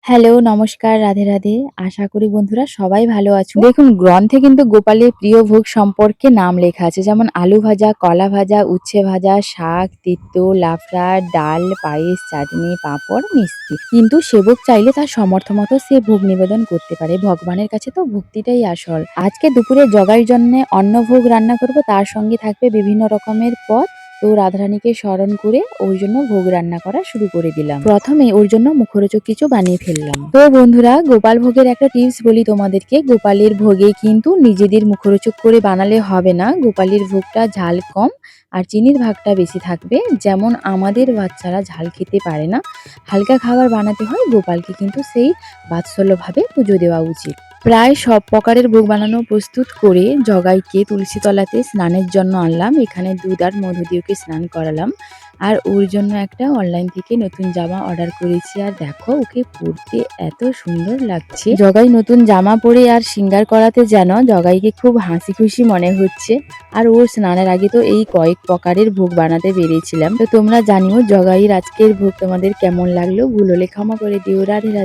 Hello, নমস্কার, রাধে, রাধে। আশা করি বন্ধুরা সবাই ভালো আছো। দেখুন গ্রন্থে কিন্তু গোপালের প্রিয় ভোগ সম্পর্কে নাম লেখা আছে। যেমন আলু ভাজা, কলা ভাজা, উচ্ছে ভাজা, শাক, তেঁতো, লাফড়া, ডাল, পায়েস, চাটনি, পাঁপড়, মিষ্টি। কিন্তু সেবক চাইলে তার সমর্থ মতো সে ভোগ নিবেদন করতে পারে। ভগবানের কাছে তো ভক্তিটাই আসল। আজকে দুপুরে জগাইয়ের জন্যে অন্নভোগ রান্না করব। তার সঙ্গে থাকবে বিভিন্ন রকমের পদ। তো রাধারানীকে স্মরণ করে ওর জন্য ভোগ রান্না করা শুরু করে দিলাম। প্রথমে ওর জন্য মুখরোচক কিছু বানিয়ে ফেললাম। তো বন্ধুরা, গোপাল ভোগের একটা টিপস বলি তোমাদেরকে। গোপালের ভোগে কিন্তু নিজেদের মুখরোচক করে বানালে হবে না। গোপালের ভোগটা ঝাল কম আর চিনির ভাগটা বেশি থাকবে। যেমন আমাদের বাচ্চারা ঝাল খেতে পারে না, হালকা খাবার বানাতে হয়। গোপালকে কিন্তু সেই বাৎসল্যভাবে পুজো দেওয়া উচিত। প্রায় সব প্রকারের ভোগ বানানো প্রস্তুত করে জগাইকে তুলসী তলাতে স্নানের জন্য আনলাম। এখানে দুধ আর মধু দিয়ে ওকে স্নান করালাম। আর ওর জন্য একটা অনলাইন থেকে নতুন জামা অর্ডার করেছি। আর দেখো ওকে পরতে এত সুন্দর লাগছে। জগাই নতুন জামা পরে আর সিঙ্গার করাতে যেন জগাইকে খুব হাসি খুশি মনে হচ্ছে। আর ওর স্নানের আগে তো এই কয়েক প্রকারের ভোগ বানাতে পেরেছিলাম। তো তোমরা জানিও জগাইয়ের আজকের ভোগ তোমাদের কেমন লাগলো। ভুল হলে ক্ষমা করে দিও। রাধে রাধে।